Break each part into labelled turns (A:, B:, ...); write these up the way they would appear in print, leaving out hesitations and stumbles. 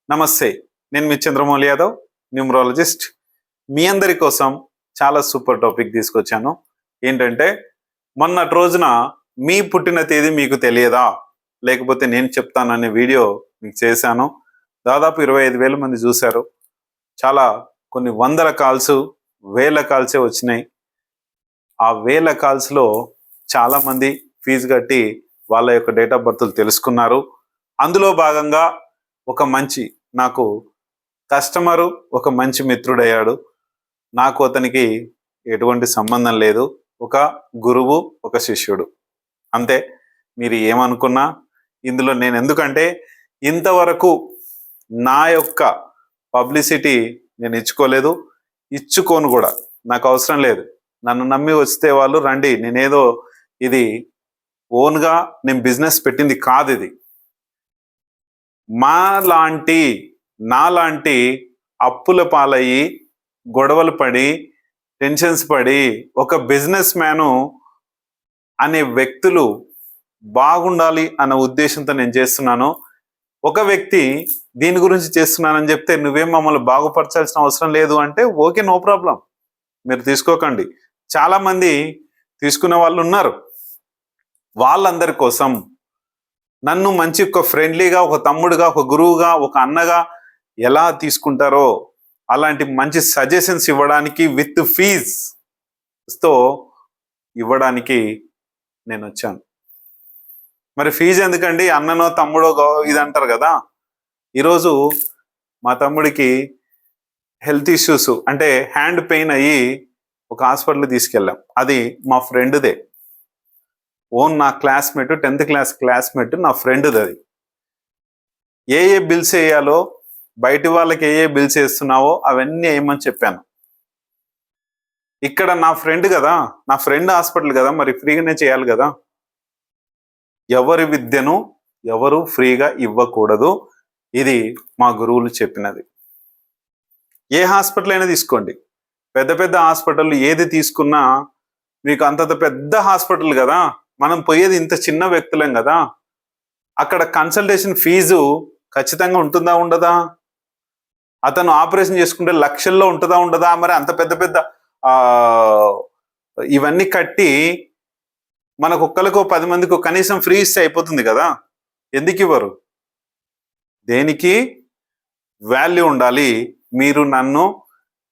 A: నమస్తే, నేను మీ చంద్రమౌళి యాదవ్, న్యూమరాలజిస్ట్. మీ అందరి కోసం చాలా సూపర్ టాపిక్ తీసుకొచ్చాను. ఏంటంటే, మొన్నటి రోజున మీ పుట్టిన తేదీ మీకు తెలియదా, లేకపోతే నేను చెప్తాననే వీడియో మీకు చేశాను. దాదాపు 25,000 మంది చూశారు. చాలా కొన్ని వందల కాల్స్, వేల కాల్సే వచ్చినాయి. ఆ వేల కాల్స్లో చాలామంది ఫీజు కట్టి వాళ్ళ యొక్క డేట్ ఆఫ్ బర్త్లు తెలుసుకున్నారు. అందులో భాగంగా ఒక మంచి నాకు కస్టమరు ఒక మంచి మిత్రుడయ్యాడు. నాకు అతనికి ఎటువంటి సంబంధం లేదు. ఒక గురువు, ఒక శిష్యుడు, అంతే. మీరు ఏమనుకున్నా ఇందులో నేను ఎందుకంటే ఇంతవరకు నా యొక్క పబ్లిసిటీ నేను ఇచ్చుకోలేదు, ఇచ్చుకోను కూడా. నాకు అవసరం లేదు. నన్ను నమ్మి వస్తే వాళ్ళు రండి. నేనేదో ఇది ఓన్గా నేను బిజినెస్ పెట్టింది కాదు. ఇది నాలాంటి అప్పుల పాలయ్యి, గొడవలు పడి, టెన్షన్స్ పడి, ఒక బిజినెస్ మ్యాను అనే వ్యక్తులు బాగుండాలి అన్న ఉద్దేశంతో నేను చేస్తున్నాను. ఒక వ్యక్తి దీని గురించి చేస్తున్నానని చెప్తే నువ్వేం మమ్మల్ని బాగుపరచాల్సిన అవసరం లేదు అంటే ఓకే, నో ప్రాబ్లం, మీరు తీసుకోకండి. చాలా మంది తీసుకునే వాళ్ళు ఉన్నారు. వాళ్ళందరి కోసం నన్ను మంచి ఒక ఫ్రెండ్లీగా, ఒక తమ్ముడుగా, ఒక గురువుగా, ఒక అన్నగా ఎలా తీసుకుంటారో అలాంటి మంచి సజెషన్స్ ఇవ్వడానికి విత్ ఫీజ్తో ఇవ్వడానికి నేను వచ్చాను. మరి ఫీజు ఎందుకండి, అన్ననో తమ్ముడో ఇది అంటారు కదా. ఈరోజు మా తమ్ముడికి హెల్త్ ఇష్యూస్ అంటే హ్యాండ్ పెయిన్ అయ్యి ఒక హాస్పిటల్ తీసుకెళ్ళాం. అది మా ఫ్రెండ్దే, ఓన్ నా క్లాస్మేట్, 10th క్లాస్ క్లాస్మేట్, నా ఫ్రెండ్ది. అది ఏ బిల్స్ వేయాలో, బయటి వాళ్ళకి ఏ బిల్స్ వేస్తున్నావో అవన్నీ వేయమని చెప్పాను. ఇక్కడ నా ఫ్రెండ్ కదా, నా ఫ్రెండ్ హాస్పిటల్ కదా, మరి ఫ్రీగానే చేయాలి కదా. ఎవరి విద్యను ఎవరు ఫ్రీగా ఇవ్వకూడదు. ఇది మా గురువులు చెప్పినది. ఏ హాస్పిటల్ అయినా తీసుకోండి, పెద్ద పెద్ద హాస్పిటల్ ఏది తీసుకున్నా మీకు అంతంత పెద్ద హాస్పిటల్ కదా, మనం పోయేది ఇంత చిన్న వ్యక్తులేం కదా. అక్కడ కన్సల్టేషన్ ఫీజు ఖచ్చితంగా ఉంటుందా ఉండదా? అతను ఆపరేషన్ చేసుకుంటే లక్షల్లో ఉంటుందా ఉండదా? మరి అంత పెద్ద పెద్ద ఇవన్నీ కట్టి మనకు ఒక్కరికో 10 మందికో కనీసం ఫ్రీ ఇస్తే అయిపోతుంది కదా. ఎందుకు ఇవ్వరు? దేనికి వాల్యూ ఉండాలి. మీరు నన్ను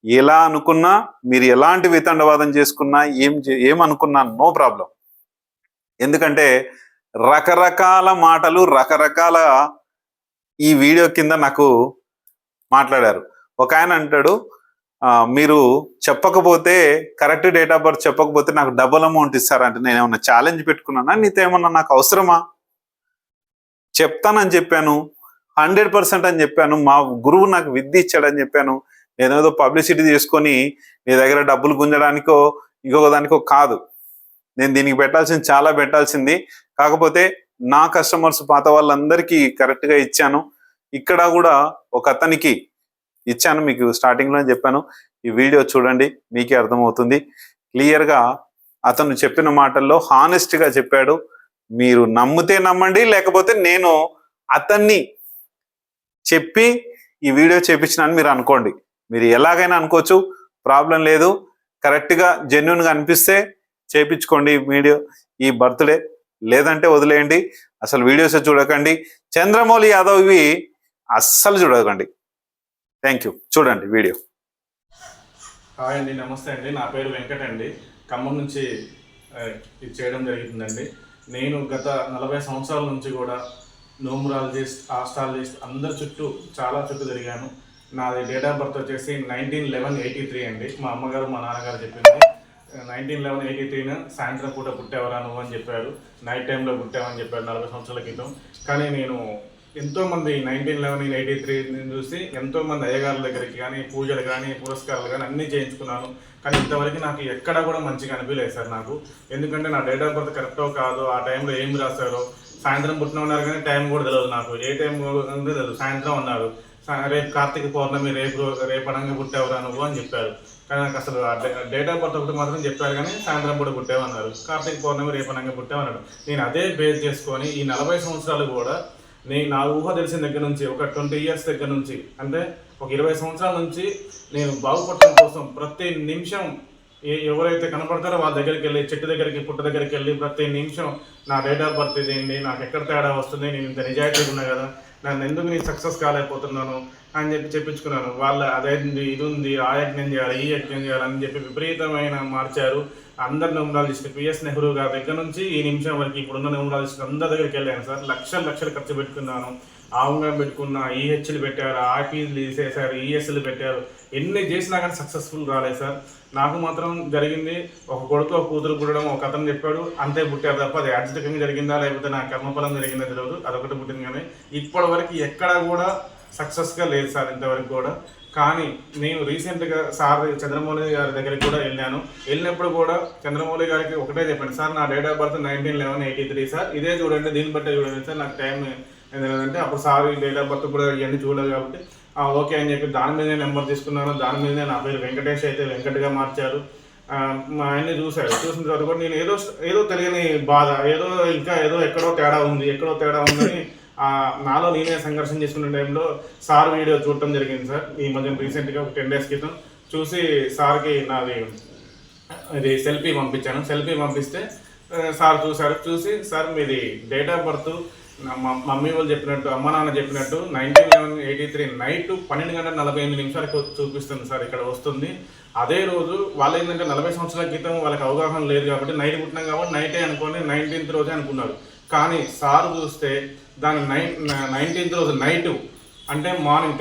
A: ఎలా అనుకున్నా, మీరు ఎలాంటి వితండవాదం చేసుకున్నా, ఏమనుకున్నా నో ప్రాబ్లం. ఎందుకంటే రకరకాల మాటలు, రకరకాల ఈ వీడియో కింద నాకు మాట్లాడారు. ఒక ఆయన అంటాడు, మీరు చెప్పకపోతే, కరెక్ట్ డేట్ ఆఫ్ బర్త్ చెప్పకపోతే నాకు డబుల్ అమౌంట్ ఇస్తారంటే నేను ఏమన్నా ఛాలెంజ్ పెట్టుకున్నానా? నీతో ఏమన్నా నాకు అవసరమా? చెప్తానని చెప్పాను, 100% అని చెప్పాను. మా గురువు నాకు విద్య ఇచ్చాడని చెప్పాను. నేనేదో పబ్లిసిటీ చేసుకొని నీ దగ్గర డబ్బులు గుంజడానికో ఇంకొక దానికో కాదు. నేను దీనికి చాలా పెట్టాల్సింది. కాకపోతే నా కస్టమర్స్ పాత వాళ్ళందరికీ కరెక్ట్గా ఇచ్చాను. ఇక్కడ కూడా ఒక అతనికి ఇచ్చాను, మీకు స్టార్టింగ్లో చెప్పాను. ఈ వీడియో చూడండి, మీకే అర్థమవుతుంది క్లియర్గా. అతను చెప్పిన మాటల్లో హానెస్ట్గా చెప్పాడు. మీరు నమ్మితే నమ్మండి, లేకపోతే నేను అతన్ని చెప్పి ఈ వీడియో చేపించినాను మీరు అనుకోండి. మీరు ఎలాగైనా అనుకోవచ్చు, ప్రాబ్లం లేదు. కరెక్ట్గా జెన్యున్గా అనిపిస్తే చేపించుకోండి వీడియో, ఈ బర్త్డే. లేదంటే వదిలేయండి, అసలు వీడియోస్ చూడకండి. చంద్రమౌళి యాదవ్ ఇవి అస్సలు చూడకండి. Thank you. చూడండి వీడియో.
B: హాయ్ అండి, నమస్తే అండి. నా పేరు వెంకట్ అండి. ఖమ్మం నుంచి ఇది చేయడం జరుగుతుందండి. నేను గత 40 సంవత్సరాల నుంచి కూడా న్యూమరాలజిస్ట్, ఆస్ట్రాలజిస్ట్ అందరి చాలా చుట్టూ తిరిగాను. నాది డేట్ ఆఫ్ బర్త్ వచ్చేసి 19/11/83 అండి. మా అమ్మగారు మా నాన్నగారు చెప్పింది. 19/11/83 సాయంత్రం పూట పుట్టేవరా నువ్వు అని చెప్పారు. నైట్ టైంలో పుట్టావని చెప్పారు 40 సంవత్సరాల క్రితం. కానీ నేను ఎంతోమంది 19/11/83 చూసి ఎంతోమంది అయ్యగారుల దగ్గరికి కానీ, పూజలు కానీ, పురస్కారాలు కానీ అన్నీ చేయించుకున్నాను. కానీ ఇంతవరకు నాకు ఎక్కడా కూడా మంచిగా అనిపించలేదు సార్ నాకు. ఎందుకంటే నా డేట్ ఆఫ్ బర్త్ కరెక్టో కాదో, ఆ టైంలో ఏం రాశారో. సాయంత్రం పుట్టిన ఉన్నారు కానీ టైం కూడా తెలియదు నాకు, ఏ టైం ఉందో తెలియదు. సాయంత్రం అన్నారు, రేపు కార్తీక పౌర్ణమి, రేపు అనంగా పుట్టావురా నువ్వు అని చెప్పారు. కానీ నాకు అసలు డేట్ ఆఫ్ బర్త్ ఒకటి మాత్రం చెప్పారు, కానీ సాయంత్రం పూట పుట్టామన్నారు. కార్తీక పౌర్ణమి, రేపు అనంగా పుట్టామన్నారు. నేను అదే బేస్ చేసుకొని ఈ 40 సంవత్సరాలు కూడా నా ఊహ తెలిసిన దగ్గర నుంచి ఒక 20 years దగ్గర నుంచి, అంటే ఒక 20 సంవత్సరాల నుంచి నేను బాగుపడటం కోసం ప్రతి నిమిషం ఎవరైతే కనపడతారో వాళ్ళ దగ్గరికి వెళ్ళి, చెట్టు దగ్గరికి, పుట్ట దగ్గరికి వెళ్ళి ప్రతి నిమిషం నా డేట్ ఆఫ్ బర్త్ ఇదేంటి, నాకు ఎక్కడ తేడా వస్తుంది, నేను ఇంత నిజాయితీగా ఉన్నా కదా, నన్ను ఎందుకు నేను సక్సెస్ కాలేకపోతున్నాను అని చెప్పించుకున్నాను. వాళ్ళ అదేంది, ఇది ఉంది, ఆ యజ్ఞం చేయాలి, ఈ యజ్ఞం చేయాలని చెప్పి విపరీతమైన మార్చారు. అందరు న్యూమరాలజిస్ట్, పిఎస్ నెహ్రూ గారి దగ్గర నుంచి ఈ నిమిషం వరకు ఇప్పుడున్న న్యూమరాలజిస్ట్ అందరి దగ్గరికి వెళ్ళాను సార్. లక్షలు ఖర్చు పెట్టుకున్నాను. ఆవుగా పెట్టుకున్న ఈహెచ్లు పెట్టారు, ఆర్పీలు తీసేశారు, ఈఎస్లు పెట్టారు. ఎన్ని చేసినా కానీ సక్సెస్ఫుల్ రాలేదు సార్. నాకు మాత్రం జరిగింది ఒక కొడుకు ఒక కూతురు పుట్టడం, ఒక అతను చెప్పాడు అంతే పుట్టారు తప్ప అది యాక్సిడెంట్గా జరిగిందా లేకపోతే నా కర్మఫలం జరిగిందా తెలియదు. అదొకటి పుట్టింది. కానీ ఇప్పటి వరకు ఎక్కడా కూడా సక్సెస్గా లేదు సార్ ఇంతవరకు కూడా. కానీ నేను రీసెంట్గా సార్ చంద్రమౌళి గారి దగ్గరికి కూడా వెళ్ళినప్పుడు కూడా చంద్రమౌళి గారికి ఒకటే చెప్పాను, సార్ నా డేట్ ఆఫ్ బర్త్ 19/11/83 సార్, ఇదే చూడండి, దీన్ని బట్టే చూడండి సార్, నాకు టైం ఏంటంటే అప్పుడు సార్ డేట్ ఆఫ్ బర్త్ కూడా ఇవన్నీ చూడలేదు కాబట్టి ఓకే అని చెప్పి దాని మీదనే నెంబర్ తీసుకున్నాను. దాని మీదనే నా పేరు వెంకటేష్ అయితే వెంకట్గా మార్చారు. మా ఆయన్ని చూసిన తర్వాత కూడా నేను ఏదో తెలియని బాధ, ఏదో ఎక్కడో తేడా ఉందని నాలో నేనే సంఘర్షణ చేసుకునే టైంలో సార్ వీడియో చూడటం జరిగింది సార్. ఈ మధ్య రీసెంట్గా ఒక 10 days క్రితం చూసి సార్కి ఇది సెల్ఫీ పంపిస్తే సార్ చూసి సార్ మీది డేట్ ఆఫ్ బర్త్ మమ్మీ వాళ్ళు చెప్పినట్టు, అమ్మ నాన్న చెప్పినట్టు 19/11/83 నైట్ 12:48 చూపిస్తుంది సార్, ఇక్కడ వస్తుంది. అదే రోజు వాళ్ళు ఏంటంటే 40 సంవత్సరాల క్రితం వాళ్ళకి అవగాహన లేదు కాబట్టి నైట్ పుట్టినాం కాబట్టి నైటే అనుకోని 19th రోజే అనుకున్నారు. కానీ సార్ చూస్తే దాని 19th రోజు నైటు, అంటే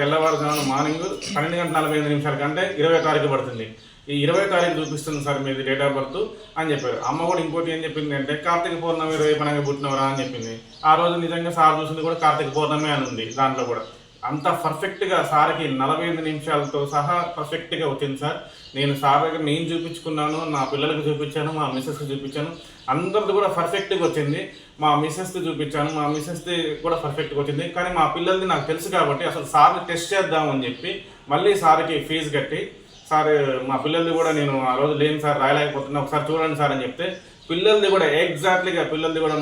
B: తెల్లవారుజామున మార్నింగ్ 12:45 అంటే 20వ తారీఖు పడుతుంది. ఈ 20వ తారీఖు చూపిస్తుంది సార్ మీది డేట్ ఆఫ్ బర్త్ అని చెప్పారు. అమ్మ కూడా ఇంకోటి ఏం చెప్పింది అంటే కార్తీక పౌర్ణమి రేపనగా పుట్టినవరా అని చెప్పింది. ఆ రోజు నిజంగా సార్ చూసింది కూడా కార్తీక పౌర్ణమి అని ఉంది దాంట్లో కూడా. అంత పర్ఫెక్ట్గా సార్కి 45 నిమిషాలతో సహా పర్ఫెక్ట్గా వచ్చింది సార్. నేను సార్ దగ్గర నేను చూపించుకున్నాను, నా పిల్లలకు చూపించాను, మా మిస్సెస్కి చూపించాను, అందరిది కూడా పర్ఫెక్ట్గా వచ్చింది. మా మిస్సెస్కి చూపించాను, మా మిస్సెస్ది కూడా పర్ఫెక్ట్గా వచ్చింది. కానీ మా పిల్లలది నాకు తెలుసు కాబట్టి అసలు సార్ని టెస్ట్ చేద్దామని చెప్పి మళ్ళీ సార్కి ఫీజు కట్టి, సార్ మా పిల్లల్ది కూడా నేను ఆ రోజు లేని సార్ రాయలేకపోతున్నా, ఒకసారి చూడండి సార్ అని చెప్తే పిల్లలది కూడా ఎగ్జాక్ట్లీగా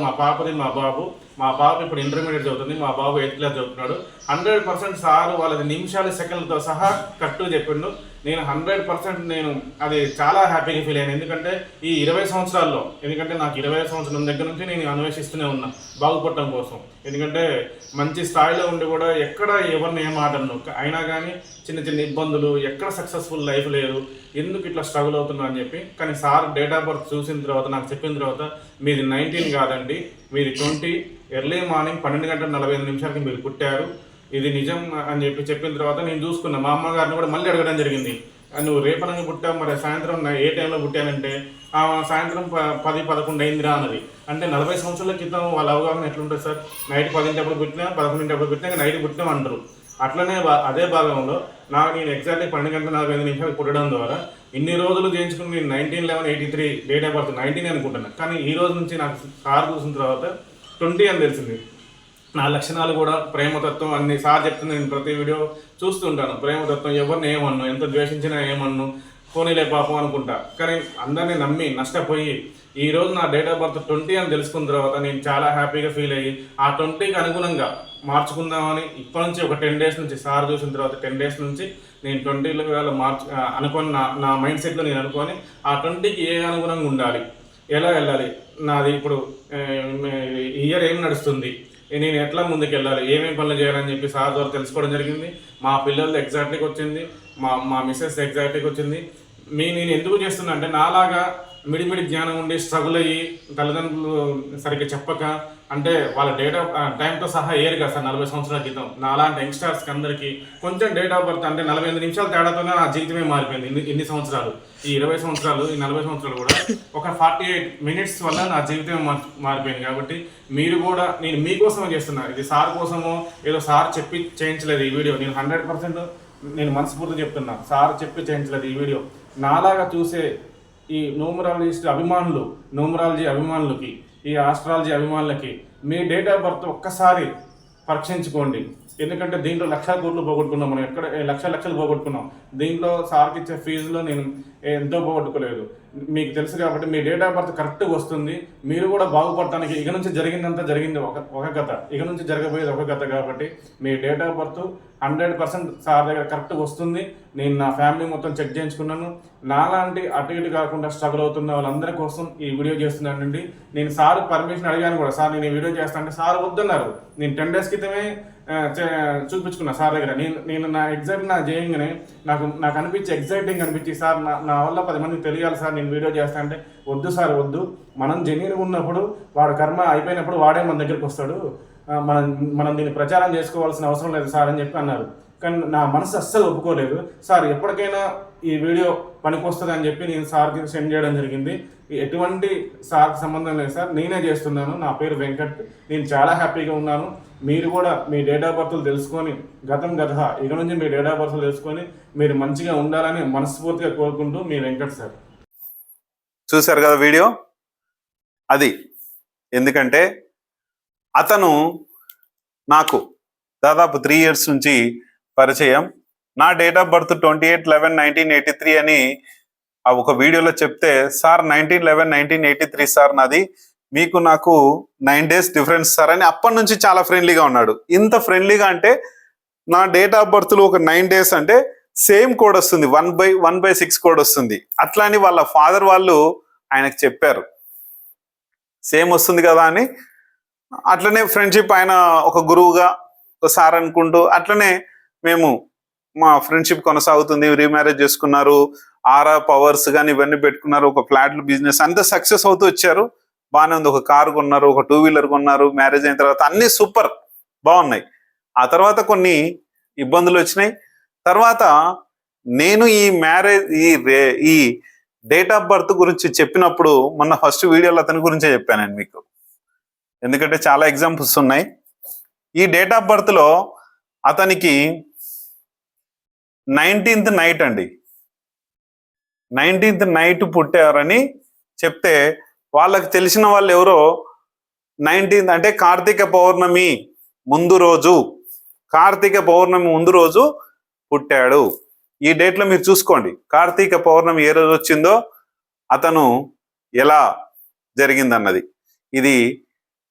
B: మా పాపది మా పాప ఇప్పుడు ఇంటర్మీడియట్ చదువుతుంది, మా బాబు 8th క్లాస్ చదువుతున్నాడు. 100% సార్ వాళ్ళది నిమిషాలు సెకండ్లతో సహా కరెక్ట్గా చెప్పిండు. నేను 100% నేను అది చాలా హ్యాపీగా ఫీల్ అయ్యాను. ఎందుకంటే ఈ 20 సంవత్సరాల్లో, ఎందుకంటే నాకు 20 సంవత్సరం దగ్గర నుంచి నేను అన్వేషిస్తూనే ఉన్నా బాగుపడటం కోసం. ఎందుకంటే మంచి స్థాయిలో ఉండి కూడా ఎక్కడ ఎవరిని ఏం ఆటను, అయినా కానీ చిన్న ఇబ్బందులు, ఎక్కడ సక్సెస్ఫుల్ లైఫ్ లేదు, ఎందుకు ఇట్లా స్ట్రగుల్ అవుతున్నా అని చెప్పి. కానీ సార్ డేట్ ఆఫ్ బర్త్ చూసిన తర్వాత నాకు చెప్పిన తర్వాత మీది 19 కాదండి, మీది 20, ఎర్లీ మార్నింగ్ 12:45 మీరు పుట్టారు, ఇది నిజం అని చెప్పిన తర్వాత నేను చూసుకున్నా. మా అమ్మగారిని కూడా మళ్ళీ అడగడం జరిగింది, నువ్వు రేపనంగా పుట్టావు, మరి సాయంత్రం ఏ టైంలో పుట్టానంటే సాయంత్రం 10-11 అయిందిరా అన్నది. అంటే 40 సంవత్సరాల క్రితం వాళ్ళ అవగాహన ఎట్లుంటుంది సార్, నైట్ 10 పుట్టినా 11 పుట్టినా నైట్ పుట్టినాం అంటారు. అట్లనే అదే భాగంలో నేను ఎగ్జాక్ట్లీ 12:45 పుట్టడం ద్వారా ఇన్ని రోజులు చేయించుకుని నేను 19/11/83 డేట్ ఆఫ్ బర్త్ 19 అనుకుంటున్నాను. కానీ ఈ రోజు నుంచి నాకు సార్ చూసిన తర్వాత 20 అని తెలిసింది. నా లక్షణాలు కూడా ప్రేమతత్వం అన్ని సార్ చెప్తుంది, నేను ప్రతి వీడియో చూస్తుంటాను. ప్రేమతత్వం, ఎవరిని ఏమన్ను, ఎంత ద్వేషించినా ఏమన్ను, పోనీలే పాపం అనుకుంటా. కానీ అందరినీ నమ్మి నష్టపోయి ఈరోజు నా డేట్ ఆఫ్ బర్త్ 20 అని తెలుసుకున్న తర్వాత నేను చాలా హ్యాపీగా ఫీల్ అయ్యి ఆ 20కి అనుగుణంగా మార్చుకుందామని ఇప్పటి నుంచి ఒక 10 days నుంచి, సార్ చూసిన తర్వాత 10 days నుంచి నేను 20లో అనుకొని నా మైండ్ సెట్లో నేను అనుకొని ఆ 20కి ఏ అనుగుణంగా ఉండాలి, ఎలా వెళ్ళాలి, నాది ఇప్పుడు ఇయర్ ఏం నడుస్తుంది, నేను ఎట్లా ముందుకు వెళ్ళాలి, ఏమేమి పనులు చేయాలని చెప్పి సార్ ద్వారా తెలుసుకోవడం జరిగింది. మా పిల్లలు ఎగ్జాక్ట్లీకి వచ్చింది, మా మిస్సెస్ ఎగ్జాక్ట్లీకి వచ్చింది. నేను ఎందుకు చేస్తున్నా అంటే నాలాగా మిడిమిడి జ్ఞానం ఉండి స్ట్రగుల్ అయ్యి తల్లిదండ్రులు సరిగ్గా చెప్పక, అంటే వాళ్ళ డేట్ ఆఫ్ టైంతో సహా ఏరు కదా సార్ 40 సంవత్సరాల క్రితం. నాలాంటి యంగ్స్టర్స్కి అందరికీ కొంచెం డేట్ ఆఫ్ బర్త్ అంటే 45 నిమిషాల తేడాతోనే నా జీవితమే మారిపోయింది. ఇన్ని సంవత్సరాలు, ఈ 20 సంవత్సరాలు, ఈ 40 సంవత్సరాలు కూడా ఒక 48 minutes వల్ల నా జీవితమే మారిపోయింది. కాబట్టి మీరు కూడా, నేను మీకోసమే చేస్తున్నా, ఇది సార్ కోసమో ఏదో సార్ చెప్పి చేయించలేదు ఈ వీడియో. నేను 100% నేను మనస్ఫూర్తి చెప్తున్నా, సార్ చెప్పి చేయించలేదు ఈ వీడియో. నాలాగా చూసే ఈ న్యూమరాలజిస్ట్ అభిమానులు, న్యూమరాలజీ అభిమానులకి, ఈ ఆస్ట్రాలజీ అభిమానులకి మీ డేట్ ఆఫ్ బర్త్ ఒక్కసారి పరీక్షించుకోండి. ఎందుకంటే దీంట్లో 1,00,000 కోట్లు పోగొట్టుకున్నాం మనం, ఎక్కడ లక్షలు పోగొట్టుకున్నాం. దీంట్లో సార్కి ఇచ్చే ఫీజులో నేను ఎంతో పోగొట్టుకోలేదు. మీకు తెలుసు కాబట్టి మీ డేట్ ఆఫ్ బర్త్ కరెక్ట్గా వస్తుంది. మీరు కూడా బాగుపడటానికి ఇక నుంచి జరిగిందంతా జరిగింది ఒక కథ, ఇక నుంచి జరగబోయేది ఒక కథ కాబట్టి మీ డేట్ ఆఫ్ బర్త్ 100% సార్ దగ్గర కరెక్ట్గా వస్తుంది. నేను నా ఫ్యామిలీ మొత్తం చెక్ చేయించుకున్నాను. నాలాంటి అటు ఇటు కాకుండా స్ట్రగుల్ అవుతున్న వాళ్ళందరి కోసం ఈ వీడియో చేస్తున్నానండి. నేను సార్ పర్మిషన్ అడిగాను కూడా, సార్ నేను ఈ వీడియో చేస్తాను అంటే సార్ వద్దన్నారు. నేను 10 days క్రితమే చూపించుకున్నా సార్ దగ్గర. నేను నా ఎగ్జాక్ట్ నా చేయంగానే నాకు అనిపించి ఎగ్జైటింగ్ అనిపించి, సార్ నా వల్ల 10 మందికి తెలియాలి సార్ నేను వీడియో చేస్తా అంటే, వద్దు సార్ వద్దు, మనం జెన్యూన్గా ఉన్నప్పుడు వాడు కర్మ అయిపోయినప్పుడు వాడే మన దగ్గరికి వస్తాడు, మనం దీన్ని ప్రచారం చేసుకోవాల్సిన అవసరం లేదు సార్ అని చెప్పి అన్నారు. కానీ నా మనసు అస్సలు ఒప్పుకోలేదు. సార్ ఎప్పటికైనా ఈ వీడియో పనికొస్తుంది అని చెప్పి నేను సార్కి సెండ్ చేయడం జరిగింది. ఎటువంటి సార్కి సంబంధం లేదు సార్, నేనే చేస్తున్నాను. నా పేరు వెంకట్, నేను చాలా హ్యాపీగా ఉన్నాను. మీరు కూడా మీ డేట్ ఆఫ్ బర్త్లు తెలుసుకొని గతం ఇక నుంచి మీ డేట్ ఆఫ్ బర్త్లు తెలుసుకొని మీరు మంచిగా ఉండాలని మనస్ఫూర్తిగా కోరుకుంటూ మీ వెంకట్ సార్.
A: చూశారు కదా వీడియో, అది ఎందుకంటే అతను నాకు దాదాపు 3 years నుంచి పరిచయం. నా డేట్ ఆఫ్ బర్త్ 28/11/1983 అని ఒక వీడియోలో చెప్తే, సార్ 19/11/1983 సార్ నాది, మీకు నాకు 9 days డిఫరెన్స్ సార్ అని అప్పటి నుంచి చాలా ఫ్రెండ్లీగా ఉన్నాడు. ఇంత ఫ్రెండ్లీగా అంటే నా డేట్ ఆఫ్ బర్త్లో ఒక 9 days అంటే సేమ్ కోడ్ వస్తుంది, 1/6 కోడ్ వస్తుంది. అట్లా అని వాళ్ళ ఫాదర్ వాళ్ళు ఆయనకు చెప్పారు, సేమ్ వస్తుంది కదా అని. అట్లనే ఫ్రెండ్షిప్, ఆయన ఒక గురువుగా ఒక సార్ అనుకుంటూ అట్లనే మేము మా ఫ్రెండ్షిప్ కొనసాగుతుంది. రీమ్యారేజ్ చేసుకున్నారు, ఆరా పవర్స్ కానీ ఇవన్నీ పెట్టుకున్నారు, ఒక ఫ్లాట్లు బిజినెస్ అంతా సక్సెస్ అవుతూ వచ్చారు. బాగానే ఉంది. ఒక కారు కొన్నారు, ఒక 2-wheeler కొన్నారు. మ్యారేజ్ అయిన తర్వాత అన్ని సూపర్ బాగున్నాయి. ఆ తర్వాత కొన్ని ఇబ్బందులు వచ్చినాయి. తర్వాత నేను ఈ డేట్ ఆఫ్ బర్త్ గురించి చెప్పినప్పుడు మొన్న ఫస్ట్ వీడియోలో అతని గురించే చెప్పాను మీకు, ఎందుకంటే చాలా ఎగ్జాంపుల్స్ ఉన్నాయి. ఈ డేట్ ఆఫ్ బర్త్లో అతనికి 19th నైట్ అండి, 19th నైట్ పుట్టారని చెప్తే, వాళ్ళకి తెలిసిన వాళ్ళు ఎవరో 19th అంటే కార్తీక పౌర్ణమి ముందు రోజు, కార్తీక పౌర్ణమి ముందు రోజు పుట్టాడు. ఈ డేట్లో మీరు చూసుకోండి, కార్తీక పౌర్ణమి ఏ రోజు వచ్చిందో, అతను ఎలా జరిగిందన్నది. ఇది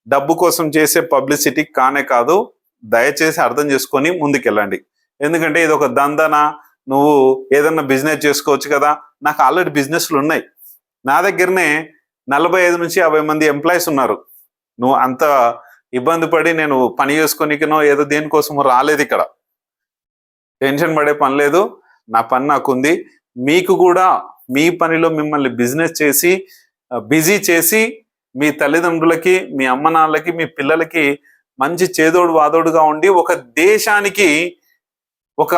A: డబ్బు కోసం చేసే పబ్లిసిటీ కానే కాదు. దయచేసి అర్థం చేసుకొని ముందుకెళ్ళండి. ఎందుకంటే ఇది ఒక దందన, నువ్వు ఏదన్నా బిజినెస్ చేసుకోవచ్చు కదా. నాకు ఆల్రెడీ బిజినెస్లు ఉన్నాయి. నా దగ్గరనే 45 నుంచి 50 మంది ఎంప్లాయీస్ ఉన్నారు. నువ్వు అంత ఇబ్బంది పడి నేను పని చేసుకోనికనో ఏదో దేనికోసం రాలేదు. ఇక్కడ టెన్షన్ పడే పని లేదు. నా పని నాకుంది. మీకు కూడా మీ పనిలో మిమ్మల్ని బిజీ చేసి మీ తల్లిదండ్రులకి, మీ అమ్మ నాన్నలకి, మీ పిల్లలకి మంచి చేదోడు వాదోడుగా ఉండి ఒక దేశానికి ఒక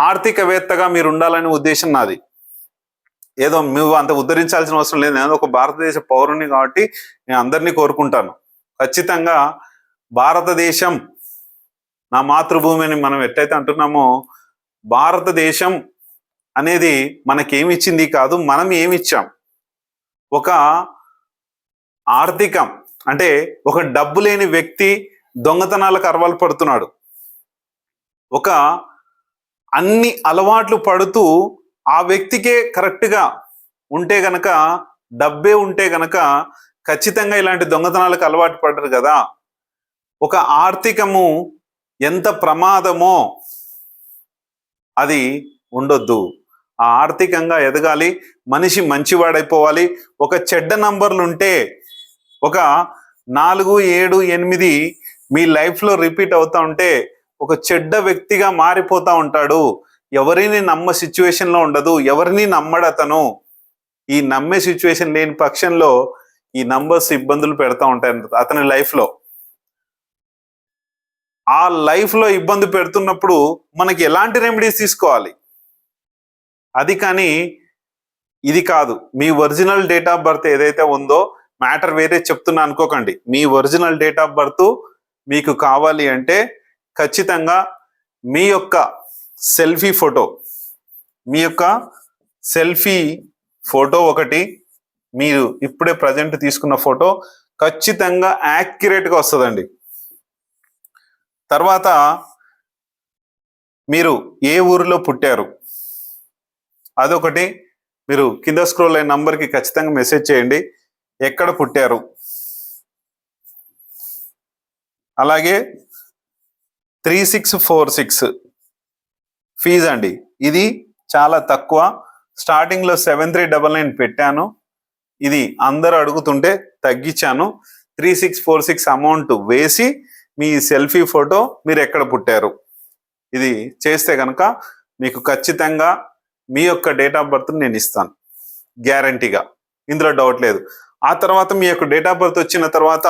A: ఆర్థికవేత్తగా మీరు ఉండాలనే ఉద్దేశం నాది. ఏదో నువ్వు అంత ఉద్ధరించాల్సిన అవసరం లేదు. నేను ఒక భారతదేశ పౌరుని కాబట్టి నేను అందరినీ కోరుకుంటాను. ఖచ్చితంగా భారతదేశం నా మాతృభూమి అని మనం ఎట్లయితే అంటున్నామో, భారతదేశం అనేది మనకేమి ఇచ్చింది కాదు, మనం ఏమి ఇచ్చాం. ఒక ఆర్థికం అంటే ఒక డబ్బు లేని వ్యక్తి దొంగతనాలకు అలవాటు పడుతున్నాడు. ఒక అన్ని అలవాట్లు పడుతూ ఆ వ్యక్తికే కరెక్ట్గా ఉంటే గనక, డబ్బే ఉంటే గనక ఖచ్చితంగా ఇలాంటి దొంగతనాలకు అలవాటు పడరు కదా. ఒక ఆర్థికము ఎంత ప్రమాదమో అది ఉండొద్దు. ఆ ఆర్థికంగా ఎదగాలి, మనిషి మంచివాడైపోవాలి. ఒక చెడ్డ నంబర్లు ఉంటే ఒక 4, 7, 8 మీ లైఫ్లో రిపీట్ అవుతా ఉంటే ఒక చెడ్డ వ్యక్తిగా మారిపోతా ఉంటాడు. ఎవరిని నమ్మ సిచ్యువేషన్లో ఉండదు, ఎవరిని నమ్మడు అతను. ఈ నమ్మే సిచ్యువేషన్ లేని పక్షంలో ఈ నంబర్స్ ఇబ్బందులు పెడతా ఉంటాయి అతని లైఫ్లో. ఆ లైఫ్లో ఇబ్బంది పెడుతున్నప్పుడు మనకి ఎలాంటి రెమెడీస్ తీసుకోవాలి అది, కానీ ఇది కాదు. మీ ఒరిజినల్ డేట్ ఆఫ్ బర్త్ ఏదైతే ఉందో, మ్యాటర్ వేరే చెప్తున్నా అనుకోకండి. మీ ఒరిజినల్ డేట్ ఆఫ్ బర్త్ మీకు కావాలి అంటే ఖచ్చితంగా మీ యొక్క సెల్ఫీ ఫోటో ఒకటి, మీరు ఇప్పుడే ప్రజెంట్ తీసుకున్న ఫోటో ఖచ్చితంగా యాక్యురేట్గా వస్తుందండి. తర్వాత మీరు ఏ ఊరిలో పుట్టారు అదొకటి, మీరు కింద స్క్రోల్ అయిన నంబర్కి ఖచ్చితంగా మెసేజ్ చేయండి ఎక్కడ పుట్టారు. అలాగే 3646 ఫీజు అండి, ఇది చాలా తక్కువ. స్టార్టింగ్లో 7399 పెట్టాను, ఇది అందరూ అడుగుతుంటే తగ్గించాను. 3646 అమౌంట్ వేసి మీ సెల్ఫీ ఫోటో మీరు ఎక్కడ పుట్టారు ఇది చేస్తే కనుక మీకు ఖచ్చితంగా మీ యొక్క డేట్ ఆఫ్ బర్త్ నేను ఇస్తాను గ్యారంటీగా, ఇందులో డౌట్ లేదు. ఆ తర్వాత మీ యొక్క డేట్ ఆఫ్ బర్త్ వచ్చిన తర్వాత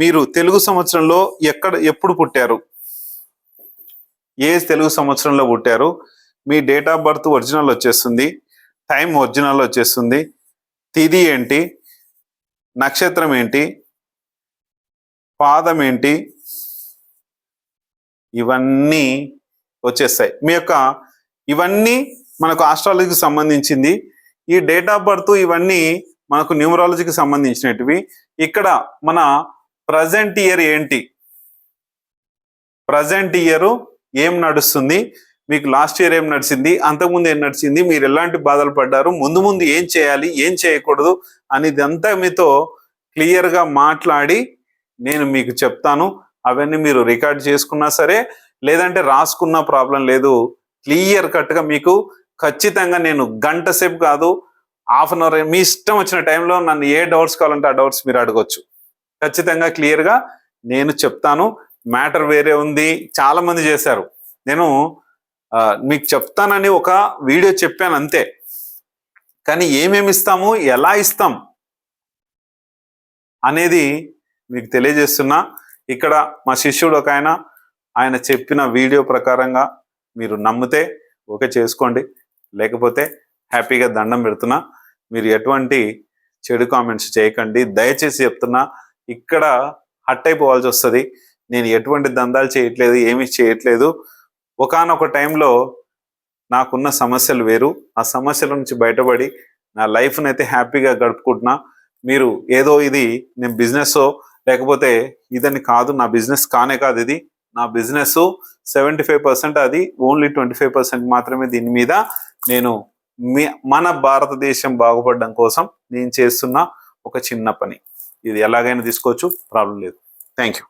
A: మీరు తెలుగు సంవత్సరంలో ఎప్పుడు పుట్టారు, ఏ తెలుగు సంవత్సరంలో పుట్టారు, మీ డేట్ ఆఫ్ బర్త్ ఒరిజినల్ వచ్చేస్తుంది, టైం ఒరిజినల్ వచ్చేస్తుంది, తిథి ఏంటి, నక్షత్రం ఏంటి, పాదం ఏంటి, ఇవన్నీ వచ్చేస్తాయి. మీ యొక్క ఇవన్నీ మనకు ఆస్ట్రాలజీకి సంబంధించింది. ఈ డేట్ ఆఫ్ బర్త్ ఇవన్నీ మనకు న్యూమరాలజీకి సంబంధించినటివి. ఇక్కడ మన ప్రజెంట్ ఇయర్ ఏంటి, ప్రజెంట్ ఇయర్ ఏం నడుస్తుంది, మీకు లాస్ట్ ఇయర్ ఏం నడిచింది, అంతకుముందు ఏం నడిచింది, మీరు ఎలాంటి బాధలు పడ్డారు, ముందు ముందు ఏం చేయాలి ఏం చేయకూడదు అనేది అంతా మీతో క్లియర్గా మాట్లాడి నేను మీకు చెప్తాను. అవన్నీ మీరు రికార్డ్ చేసుకున్నా సరే, లేదంటే రాసుకున్న ప్రాబ్లం లేదు. క్లియర్ కట్గా మీకు ఖచ్చితంగా నేను గంట సేపు కాదు, హాఫ్ అన్ అవర్, మీ ఇష్టం వచ్చిన టైంలో నన్ను ఏ డౌట్స్ కావాలంటే ఆ డౌట్స్ మీరు అడగొచ్చు. ఖచ్చితంగా క్లియర్గా నేను చెప్తాను. మ్యాటర్ వేరే ఉంది, చాలా మంది చేశారు. నేను మీకు చెప్తానని ఒక వీడియో చెప్పాను అంతే, కానీ ఏమేమి ఇస్తాము ఎలా ఇస్తాం అనేది మీకు తెలియజేస్తున్నా. ఇక్కడ మా శిష్యుడు ఒక ఆయన చెప్పిన వీడియో ప్రకారంగా మీరు నమ్మితే ఓకే చేసుకోండి, లేకపోతే హ్యాపీగా దండం పెడుతున్నా. మీరు ఎటువంటి చెడు కామెంట్స్ చేయకండి, దయచేసి చెప్తున్నా. ఇక్కడ హట్ అయిపోవాల్సి వస్తుంది. నేను ఎటువంటి దందాలు చేయట్లేదు, ఏమీ చేయట్లేదు. ఒకానొక టైంలో నాకున్న సమస్యలు వేరు, ఆ సమస్యల నుంచి బయటపడి నా లైఫ్ని అయితే హ్యాపీగా గడుపుకుంటున్నా. మీరు ఏదో ఇది నేను బిజినెస్ లేకపోతే ఇదని కాదు, నా బిజినెస్ కానే కాదు ఇది. నా బిజినెస్ 75%, అది ఓన్లీ 25% మాత్రమే దీని మీద నేను మన భారతదేశం బాగుపడడం కోసం నేను చేస్తున్న ఒక చిన్న పని. ఇది ఎలాగైనా తీసుకోవచ్చు, ప్రాబ్లం లేదు. Thank you.